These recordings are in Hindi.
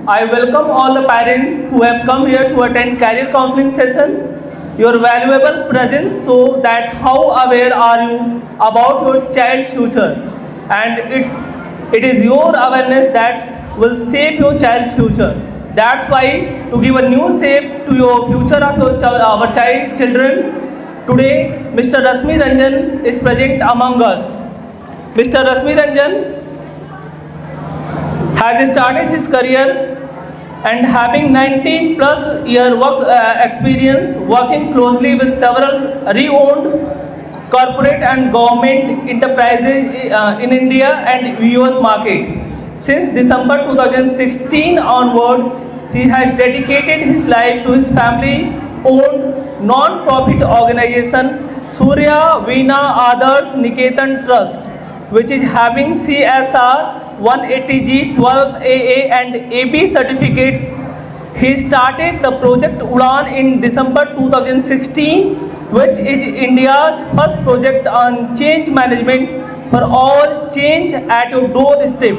I welcome all the parents who have come here to attend career counseling session. Your valuable presence so that how aware are you about your child's future, and it is your awareness that will shape your child's future. That's why to give a new shape to your future of our children, today Mr. Rasmi Ranjan is present among us. Mr. Rasmi Ranjan has started his career and having 19 plus year work experience working closely with several re-owned corporate and government enterprises in India and US market. Since December 2016 onward, he has dedicated his life to his family-owned non-profit organization Surya Veena Adarsh Niketan Trust, which is having CSR 180G, 12AA and AB certificates. He started the project Udan in December 2016, which is India's first project on change management for all change at your doorstep,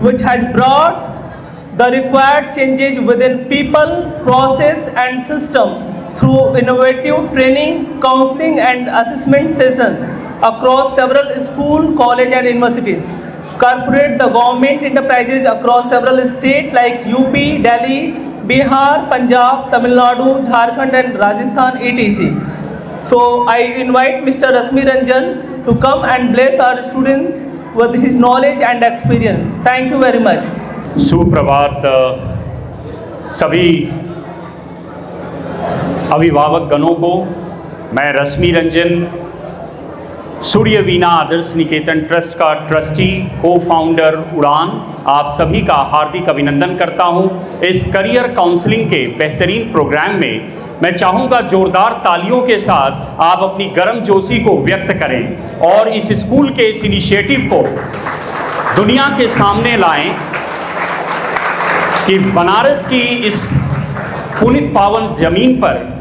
which has brought the required changes within people, process and system through innovative training, counseling and assessment sessions across several schools, colleges and universities. Corporate the government enterprises across several states like UP, Delhi, Bihar, Punjab, Tamil Nadu, Jharkhand and Rajasthan etc. So I invite Mr. Rasmi Ranjan to come and bless our students with his knowledge and experience. Thank you very much. सुप्रभात सभी अभिभावक गणों को। मैं रश्मि रंजन, सूर्य वीणा आदर्श निकेतन ट्रस्ट का ट्रस्टी, को फाउंडर उड़ान, आप सभी का हार्दिक अभिनंदन करता हूं। इस करियर काउंसलिंग के बेहतरीन प्रोग्राम में मैं चाहूँगा जोरदार तालियों के साथ आप अपनी गर्मजोशी को व्यक्त करें और इस स्कूल के इस इनिशिएटिव को दुनिया के सामने लाएं कि बनारस की इस पुनीत पावन जमीन पर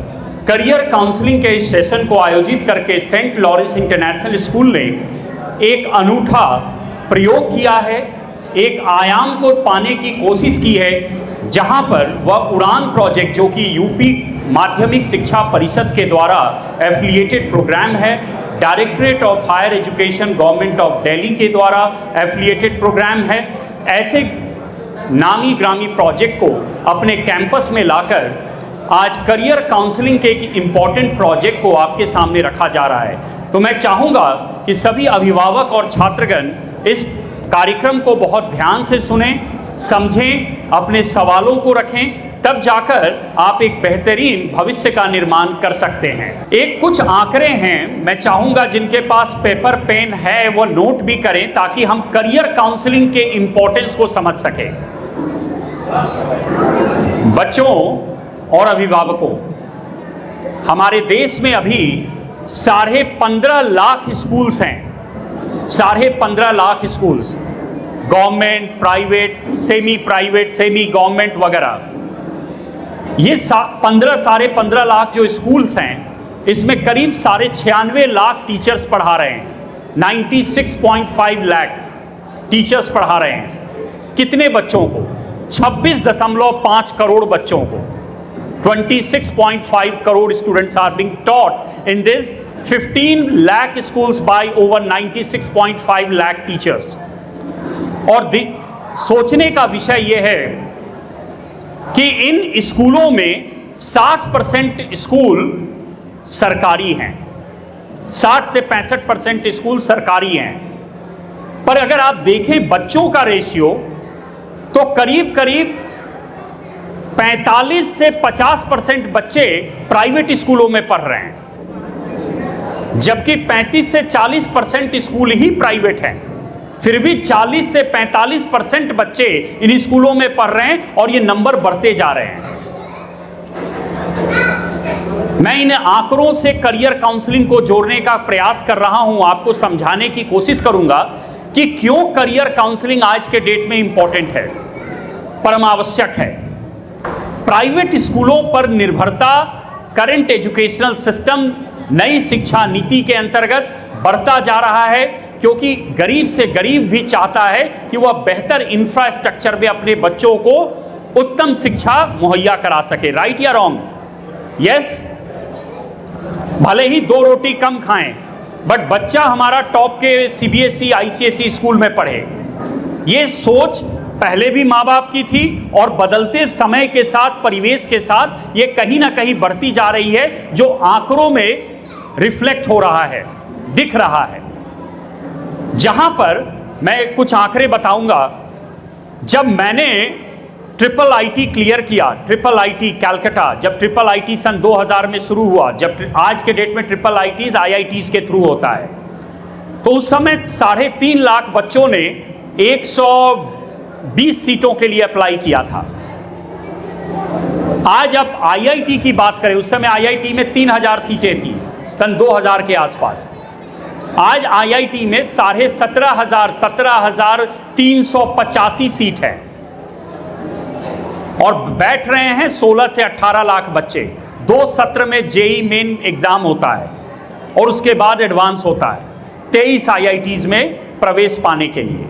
करियर काउंसलिंग के इस सेशन को आयोजित करके सेंट लॉरेंस इंटरनेशनल स्कूल ने एक अनूठा प्रयोग किया है, एक आयाम को पाने की कोशिश की है, जहां पर वह उड़ान प्रोजेक्ट जो कि यूपी माध्यमिक शिक्षा परिषद के द्वारा एफिलिएटेड प्रोग्राम है, directorate of higher education government of Delhi के द्वारा एफिलिएटेड प्रोग्राम है। ऐसे नामी ग्रामी प्रोजेक्ट को अपने कैंपस में लाकर आज करियर काउंसलिंग के एक इम्पॉर्टेंट प्रोजेक्ट को आपके सामने रखा जा रहा है। तो मैं चाहूँगा कि सभी अभिभावक और छात्रगण इस कार्यक्रम को बहुत ध्यान से सुनें, समझें, अपने सवालों को रखें, तब जाकर आप एक बेहतरीन भविष्य का निर्माण कर सकते हैं। एक कुछ आंकड़े हैं, मैं चाहूँगा जिनके पास पेपर पेन है वो नोट भी करें ताकि हम करियर काउंसलिंग के इम्पोर्टेंस को समझ सकें। बच्चों और अभिभावकों, हमारे देश में अभी 15.5 लाख स्कूल्स हैं, 15.5 lakh schools, government, private, semi government वगैरह। ये 15.5 लाख जो स्कूल्स हैं, इसमें करीब 96 लाख टीचर्स पढ़ा रहे हैं, 96.5 लाख टीचर्स पढ़ा रहे हैं। कितने बच्चों को? 26.5 करोड़ बच्चों को। 26.5 crore students are being taught in this 15 lakh schools by over 96.5 lakh teachers। और सोचने का विषय यह है कि इन स्कूलों में 60% स्कूल सरकारी हैं, 60 से 65% स्कूल सरकारी हैं। पर अगर आप देखें बच्चों का रेशियो तो करीब 45 से 50% बच्चे प्राइवेट स्कूलों में पढ़ रहे हैं, जबकि 35 से 40% स्कूल ही प्राइवेट हैं। फिर भी 40 से 45% बच्चे इन स्कूलों में पढ़ रहे हैं और ये नंबर बढ़ते जा रहे हैं। मैं इन आंकड़ों से करियर काउंसलिंग को जोड़ने का प्रयास कर रहा हूं, आपको समझाने की कोशिश करूंगा कि क्यों करियर काउंसलिंग आज के डेट में इंपॉर्टेंट है, परम आवश्यक है। प्राइवेट स्कूलों पर निर्भरता करंट एजुकेशनल सिस्टम नई शिक्षा नीति के अंतर्गत बढ़ता जा रहा है, क्योंकि गरीब से गरीब भी चाहता है कि वह बेहतर इंफ्रास्ट्रक्चर में अपने बच्चों को उत्तम शिक्षा मुहैया करा सके। राइट या रॉन्ग? यस। भले ही 2 रोटी कम खाएं, बट बच्चा हमारा टॉप के सीबीएसई आईसीएसई स्कूल में पढ़े। ये सोच पहले भी माँ बाप की थी और बदलते समय के साथ, परिवेश के साथ ये कहीं ना कहीं बढ़ती जा रही है, जो आंकड़ों में रिफ्लेक्ट हो रहा है, दिख रहा है। जहां पर मैं कुछ आंकड़े बताऊंगा। जब मैंने ट्रिपल आईटी क्लियर किया, ट्रिपल आईटी कैलकाटा, जब ट्रिपल आईटी सन 2000 में शुरू हुआ, जब आज के डेट में ट्रिपल आईटीज आईआईटीज के थ्रू होता है, तो उस समय 3.5 लाख बच्चों ने 120 सीटों के लिए अप्लाई किया था। आज अब आईआईटी की बात करें, उस समय आईआईटी में 3000 सीटें थी सन 2000 के आसपास। आज आईआईटी में 17,385 सीट है और बैठ रहे हैं 16 से 18 लाख बच्चे। 2 सत्र में जेई मेन एग्जाम होता है और उसके बाद एडवांस होता है 23 आईआईटीज में प्रवेश पाने के लिए।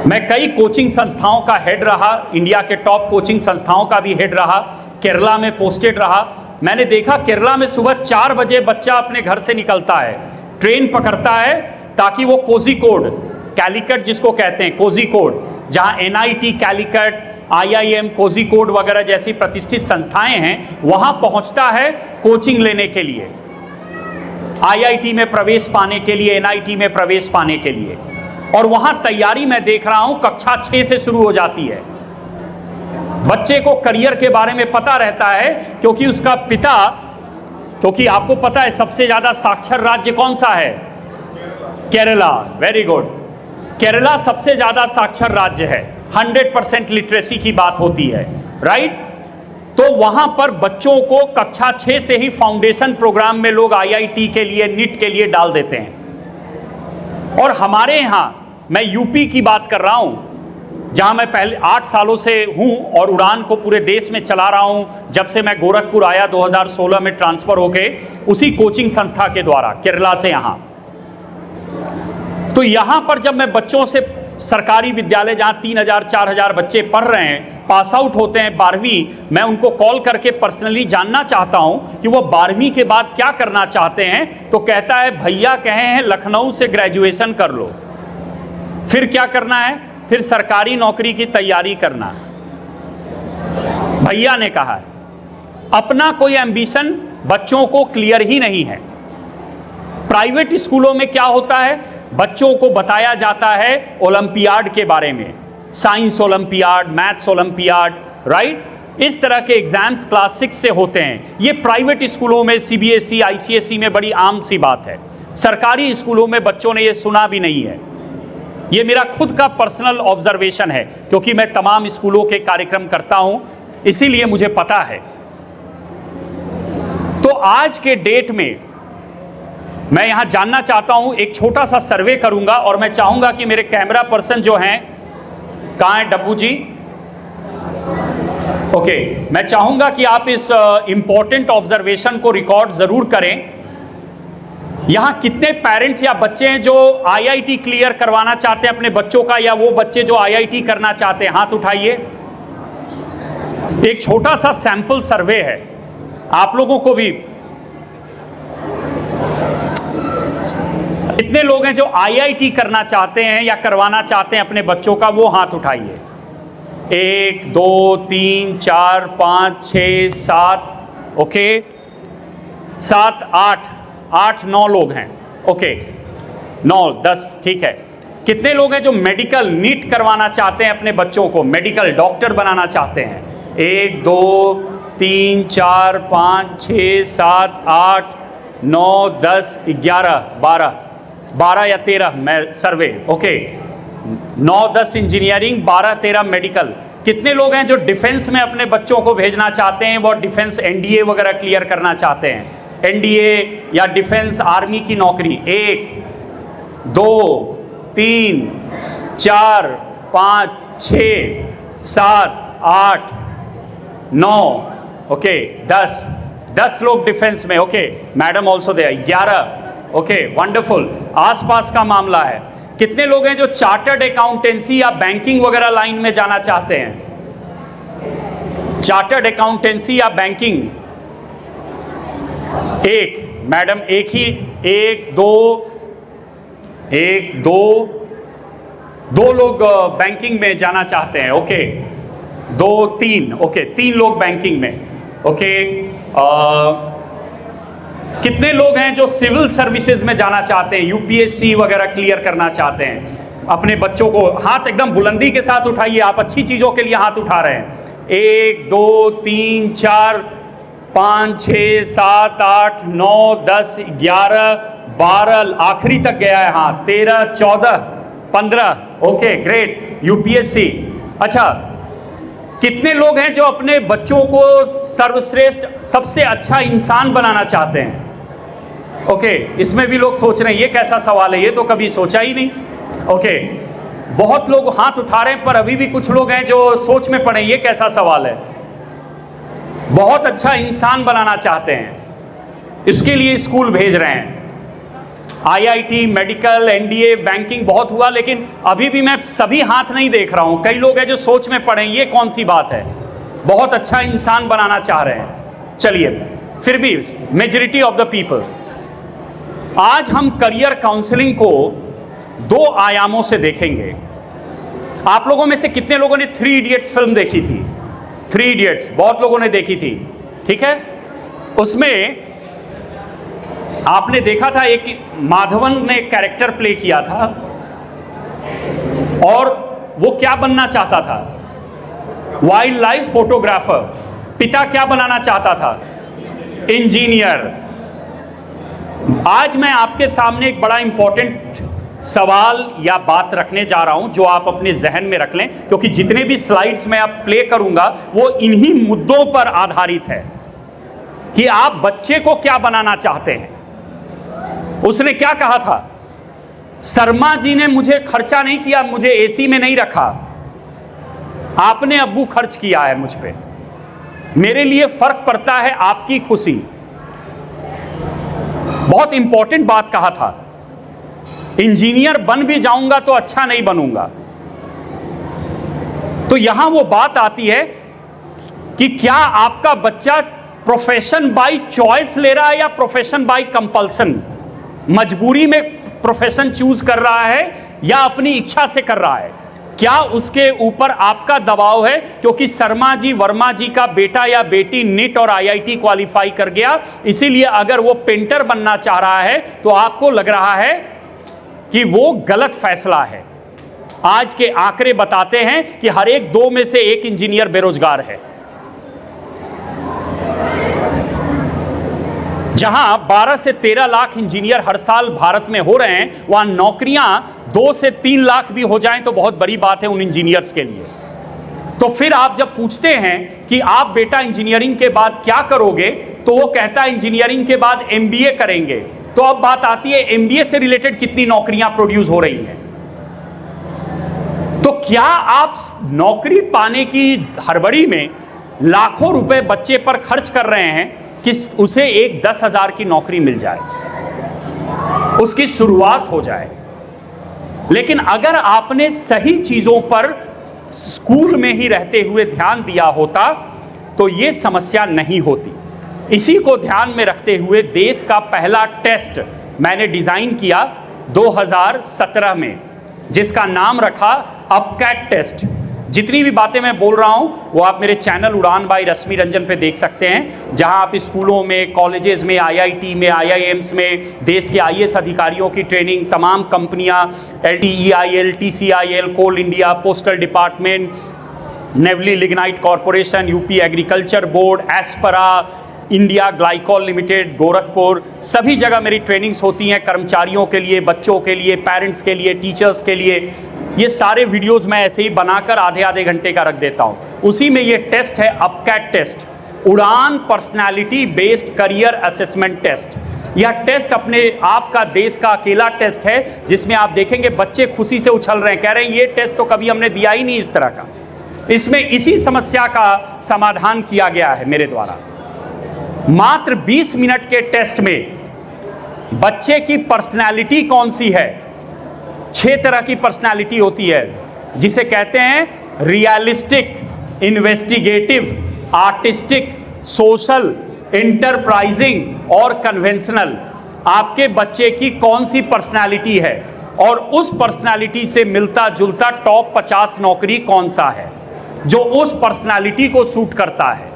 मैं कई कोचिंग संस्थाओं का हेड रहा, इंडिया के टॉप कोचिंग संस्थाओं का भी हेड रहा, केरला में पोस्टेड रहा। मैंने देखा केरला में सुबह 4 बजे बच्चा अपने घर से निकलता है, ट्रेन पकड़ता है ताकि वो कोझिकोड, कैलिकट जिसको कहते हैं कोझिकोड, जहां एनआईटी कैलिकट, आईआईएम कोझिकोड वगैरह जैसी प्रतिष्ठित संस्थाएं हैं, वहां पहुंचता है कोचिंग लेने के लिए, आईआईटी में प्रवेश पाने के लिए, एनआईटी में प्रवेश पाने के लिए। और वहां तैयारी मैं देख रहा हूं कक्षा 6 से शुरू हो जाती है। बच्चे को करियर के बारे में पता रहता है क्योंकि उसका पिता, क्योंकि आपको पता है सबसे ज्यादा साक्षर राज्य कौन सा है? केरला। Very good. केरला सबसे ज्यादा साक्षर राज्य है, 100% लिटरेसी की बात होती है, राइट? तो वहां पर बच्चों को कक्षा 6 से ही फाउंडेशन प्रोग्राम में लोग आईआईटी के लिए, नीट के लिए डाल देते हैं। और हमारे यहां, मैं यूपी की बात कर रहा हूं, जहां मैं पहले 8 सालों से हूं और उड़ान को पूरे देश में चला रहा हूं, जब से मैं गोरखपुर आया 2016 में ट्रांसफर होके, उसी कोचिंग संस्था के द्वारा केरला से यहां। तो यहां पर जब मैं बच्चों से, सरकारी विद्यालय जहां 3000-4000 बच्चे पढ़ रहे हैं, पास आउट होते हैं 12वीं, मैं उनको कॉल करके पर्सनली जानना चाहता हूं कि वो 12वीं के बाद क्या करना चाहते हैं, तो कहता है भैया कहे हैं लखनऊ से ग्रेजुएशन कर लो, फिर क्या करना है, फिर सरकारी नौकरी की तैयारी करना। भैया ने कहा है अपना कोई एम्बिशन बच्चों को क्लियर ही नहीं है। प्राइवेट स्कूलों में क्या होता है, बच्चों को बताया जाता है ओलंपियाड के बारे में, science olympiad, maths olympiad, right? इस तरह के एग्जाम्स क्लास 6 से होते हैं। ये प्राइवेट स्कूलों में, सीबीएसई आईसीएसई में बड़ी आम सी बात है। सरकारी स्कूलों में बच्चों ने ये सुना भी नहीं है। ये मेरा खुद का पर्सनल ऑब्जर्वेशन है, क्योंकि मैं तमाम स्कूलों के कार्यक्रम करता हूं, इसीलिए मुझे पता है। तो आज के डेट में मैं यहां जानना चाहता हूं, एक छोटा सा सर्वे करूंगा और मैं चाहूंगा कि मेरे कैमरा पर्सन जो हैं, कहां है डब्बू जी? ओके, मैं चाहूंगा कि आप इस इंपॉर्टेंट ऑब्जर्वेशन को रिकॉर्ड जरूर करें। यहां कितने पेरेंट्स या बच्चे हैं जो आईआईटी क्लियर करवाना चाहते हैं अपने बच्चों का, या वो बच्चे जो आईआईटी करना चाहते हैं? हाथ उठाइए। एक छोटा सा सैंपल सर्वे है, आप लोगों को भी। कितने लोग हैं जो आईआईटी करना चाहते हैं या करवाना चाहते हैं अपने बच्चों का? वो हाथ उठाइए। 1 2 3 4 5 6 7, ओके, 7 8 9 लोग हैं। ओके, 9 10, ठीक है। कितने लोग हैं जो मेडिकल नीट करवाना चाहते हैं अपने बच्चों को, मेडिकल डॉक्टर बनाना चाहते हैं? 1 2 3 4 5 6 7 8 9 10 11 12 या 13 मैं सर्वे, ओके, 9 10 इंजीनियरिंग, 12 13 मेडिकल। कितने लोग हैं जो डिफेंस में अपने बच्चों को भेजना चाहते हैं, वो डिफेंस एनडीए वगैरह क्लियर करना चाहते हैं, एनडीए या डिफेंस आर्मी की नौकरी? 1 2 3 4 5 6 7 8 9, ओके, 10 लोग डिफेंस में, okay, madam also they, 11, okay, wonderful. आसपास का मामला है, कितने लोग हैं जो चार्टर्ड अकाउंटेंसी या बैंकिंग वगैरह लाइन में जाना चाहते हैं? चार्टर्ड अकाउंटेंसी या बैंकिंग? एक मैडम, एक ही, दो लोग बैंकिंग में जाना चाहते हैं। ओके, 2 3, ओके 3 लोग बैंकिंग में। ओके, कितने लोग हैं जो सिविल सर्विसेज में जाना चाहते हैं, यूपीएससी वगैरह क्लियर करना चाहते हैं? अपने बच्चों को हाथ एकदम बुलंदी के साथ उठाइए, आप अच्छी चीज़ों के लिए हाथ उठा रहे हैं। 1 2 3 4 5 6 7 8 9 10 11 12, आखिरी तक गया है हाथ, 13 14 15। Okay great, UPSC. अच्छा, कितने लोग हैं जो अपने बच्चों को सर्वश्रेष्ठ सबसे अच्छा इंसान बनाना चाहते हैं? ओके, इसमें भी लोग सोच रहे हैं ये कैसा सवाल है, ये तो कभी सोचा ही नहीं। ओके, बहुत लोग हाथ उठा रहे हैं, पर अभी भी कुछ लोग हैं जो सोच में पड़े ये कैसा सवाल है। बहुत अच्छा इंसान बनाना चाहते हैं, इसके लिए स्कूल भेज रहे हैं। आईआईटी, मेडिकल, एनडीए, बैंकिंग बहुत हुआ, लेकिन अभी भी मैं सभी हाथ नहीं देख रहा हूं। कई लोग हैं जो सोच में पड़े ये कौन सी बात है, बहुत अच्छा इंसान बनाना चाह रहे हैं। चलिए, फिर भी मेजॉरिटी ऑफ द पीपल। आज हम करियर काउंसलिंग को 2 आयामों से देखेंगे। आप लोगों में से कितने लोगों ने 3 इडियट्स फिल्म देखी थी? 3 इडियट्स बहुत लोगों ने देखी थी, ठीक है। उसमें आपने देखा था एक माधवन ने कैरेक्टर प्ले किया था, और वो क्या बनना चाहता था? Wild life photographer. पिता क्या बनाना चाहता था? इंजीनियर। आज मैं आपके सामने एक बड़ा इंपॉर्टेंट सवाल या बात रखने जा रहा हूं, जो आप अपने जहन में रख लें, क्योंकि जितने भी स्लाइड्स मैं आप प्ले करूंगा वो इन्हीं मुद्दों पर आधारित है कि आप बच्चे को क्या बनाना चाहते हैं। उसने क्या कहा था? शर्मा जी ने मुझे खर्चा नहीं किया, मुझे एसी में नहीं रखा, आपने अब्बू खर्च किया है मुझ पे, मेरे लिए फर्क पड़ता है आपकी खुशी। बहुत इंपॉर्टेंट बात कहा था। इंजीनियर बन भी जाऊंगा तो अच्छा नहीं बनूंगा। तो यहां वो बात आती है कि क्या आपका बच्चा प्रोफेशन बाय चॉइस ले रहा है या प्रोफेशन बाय कंपल्सन, मजबूरी में प्रोफेशन चूज कर रहा है या अपनी इच्छा से कर रहा है? क्या उसके ऊपर आपका दबाव है क्योंकि शर्मा जी, वर्मा जी का बेटा या बेटी नीट और आईआईटी क्वालिफाई कर गया, इसीलिए अगर वो पेंटर बनना चाह रहा है तो आपको लग रहा है कि वो गलत फैसला है? आज के आंकड़े बताते हैं कि हर एक 2 में से 1 इंजीनियर बेरोजगार है। जहां 12 से 13 लाख इंजीनियर हर साल भारत में हो रहे हैं, वहां नौकरियां 2 से 3 लाख भी हो जाएं तो बहुत बड़ी बात है उन इंजीनियर्स के लिए। तो फिर आप जब पूछते हैं कि आप बेटा इंजीनियरिंग के बाद क्या करोगे, तो वो कहता है इंजीनियरिंग के बाद एमबीए करेंगे। तो अब बात आती है एमबीए से रिलेटेड कितनी नौकरियां प्रोड्यूस हो रही हैं। तो क्या आप नौकरी पाने की हड़बड़ी में लाखों रुपए बच्चे पर खर्च कर रहे हैं कि उसे एक 10,000 की नौकरी मिल जाए, उसकी शुरुआत हो जाए? लेकिन अगर आपने सही चीजों पर स्कूल में ही रहते हुए ध्यान दिया होता तो ये समस्या नहीं होती। इसी को ध्यान में रखते हुए देश का पहला टेस्ट मैंने डिजाइन किया 2017 में, जिसका नाम रखा अपकैट टेस्ट। जितनी भी बातें मैं बोल रहा हूं वो आप मेरे चैनल उड़ान बाई रश्मि रंजन पे देख सकते हैं, जहां आप स्कूलों में, कॉलेजेस में, आईआईटी में, आईआईएम्स में देश के आईएएस अधिकारियों की ट्रेनिंग, तमाम कंपनियां, LTEIL, TCIL, Coal India, postal department, Neyveli lignite corporation, UP agriculture board, एस्परा, इंडिया ग्लाइकॉल लिमिटेड, गोरखपुर, सभी जगह मेरी ट्रेनिंग्स होती हैं कर्मचारियों के लिए, बच्चों के लिए, पेरेंट्स के लिए, टीचर्स के लिए। ये सारे वीडियोस मैं ऐसे ही बनाकर आधे घंटे का रख देता हूँ। उसी में ये टेस्ट है UPCAT test, Udaan personality based career assessment test. यह टेस्ट अपने आप का देश का अकेला टेस्ट है जिसमें आप देखेंगे बच्चे खुशी से उछल रहे हैं, कह रहे हैं ये टेस्ट तो कभी हमने दिया ही नहीं इस तरह का। इसमें इसी समस्या का समाधान किया गया है मेरे द्वारा। मात्र 20 मिनट के टेस्ट में बच्चे की पर्सनैलिटी कौन सी है 6 तरह की पर्सनालिटी होती है, जिसे कहते हैं realistic, investigative, artistic, social, enterprising और कन्वेंशनल। आपके बच्चे की कौन सी पर्सनालिटी है और उस पर्सनालिटी से मिलता जुलता टॉप 50 नौकरी कौन सा है जो उस पर्सनालिटी को सूट करता है।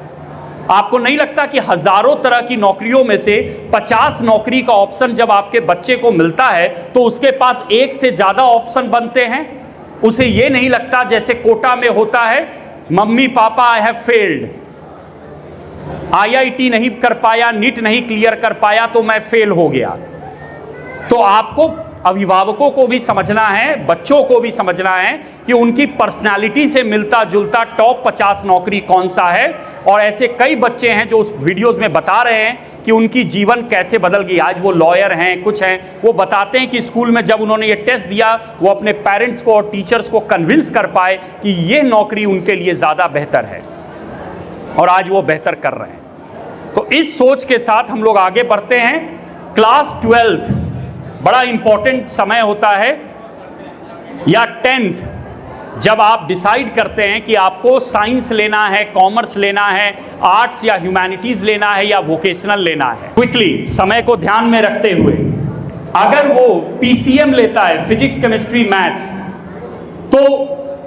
आपको नहीं लगता कि हजारों तरह की नौकरियों में से 50 नौकरी का ऑप्शन जब आपके बच्चे को मिलता है तो उसके पास एक से ज्यादा ऑप्शन बनते हैं? उसे यह नहीं लगता जैसे कोटा में होता है, mummy papa I have failed, IIT नहीं कर पाया, नीट नहीं क्लियर कर पाया तो मैं फेल हो गया। तो आपको अभिभावकों को भी समझना है, बच्चों को भी समझना है कि उनकी पर्सनालिटी से मिलता जुलता टॉप 50 नौकरी कौन सा है। और ऐसे कई बच्चे हैं जो उस वीडियोस में बता रहे हैं कि उनकी जीवन कैसे बदल गई। आज वो लॉयर हैं, कुछ हैं, वो बताते हैं कि स्कूल में जब उन्होंने ये टेस्ट दिया वो अपने पेरेंट्स को और टीचर्स को कन्विंस कर पाए कि ये नौकरी उनके लिए ज़्यादा बेहतर है और आज वो बेहतर कर रहे हैं। तो इस सोच के साथ हम लोग आगे बढ़ते हैं। क्लास 12th बड़ा इंपॉर्टेंट समय होता है, या 10th, जब आप डिसाइड करते हैं कि आपको साइंस लेना है, कॉमर्स लेना है, आर्ट्स या ह्यूमैनिटीज लेना है या वोकेशनल लेना है। क्विकली समय को ध्यान में रखते हुए, अगर वो PCM लेता है, फिजिक्स केमिस्ट्री मैथ्स, तो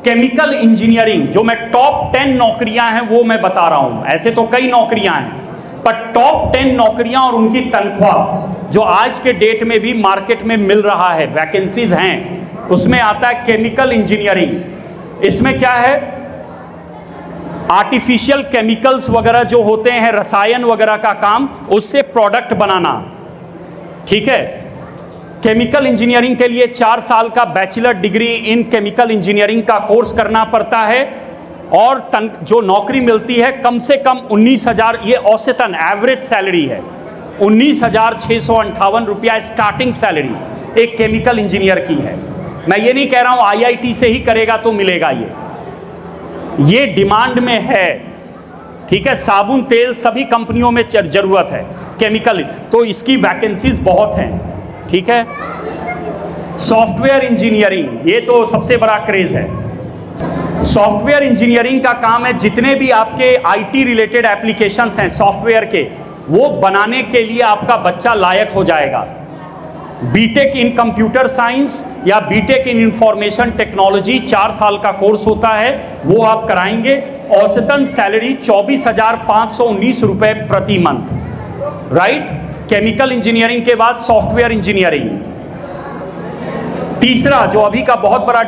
केमिकल इंजीनियरिंग, जो मैं टॉप 10 नौकरियां हैं वो मैं बता रहा हूं, ऐसे तो कई नौकरियां हैं पर टॉप 10 नौकरियां और उनकी तनख्वाह जो आज के डेट में भी मार्केट में मिल रहा है, वैकेंसीज हैं, उसमें आता है केमिकल इंजीनियरिंग। इसमें क्या है, आर्टिफिशियल केमिकल्स वगैरह जो होते हैं, रसायन वगैरह का काम, उससे प्रोडक्ट बनाना, ठीक है। केमिकल इंजीनियरिंग के लिए 4 साल का bachelor degree in chemical engineering का कोर्स करना पड़ता है और जो नौकरी मिलती है कम से कम 19,000, ये औसतन एवरेज सैलरी है, 19,658 रुपया स्टार्टिंग सैलरी एक केमिकल इंजीनियर की है। मैं ये नहीं कह रहा हूँ IIT से ही करेगा तो मिलेगा, ये डिमांड में है, ठीक है। साबुन तेल सभी कंपनियों में जरूरत है केमिकल, तो इसकी वैकेंसीज बहुत हैं, ठीक है। सॉफ्टवेयर इंजीनियरिंग, ये तो सबसे बड़ा क्रेज है। सॉफ्टवेयर इंजीनियरिंग का काम है जितने भी आपके IT रिलेटेड एप्लीकेशंस हैं सॉफ्टवेयर के, वो बनाने के लिए आपका बच्चा लायक हो जाएगा। बीटेक इन कंप्यूटर साइंस या बीटेक इन इंफॉर्मेशन टेक्नोलॉजी 4 साल का कोर्स होता है, वो आप कराएंगे। औसतन सैलरी 24,519 रुपए प्रति मंथ, राइट। केमिकल इंजीनियरिंग के बाद सॉफ्टवेयर इंजीनियरिंग। तीसरा जो अभी का बहुत बड़ा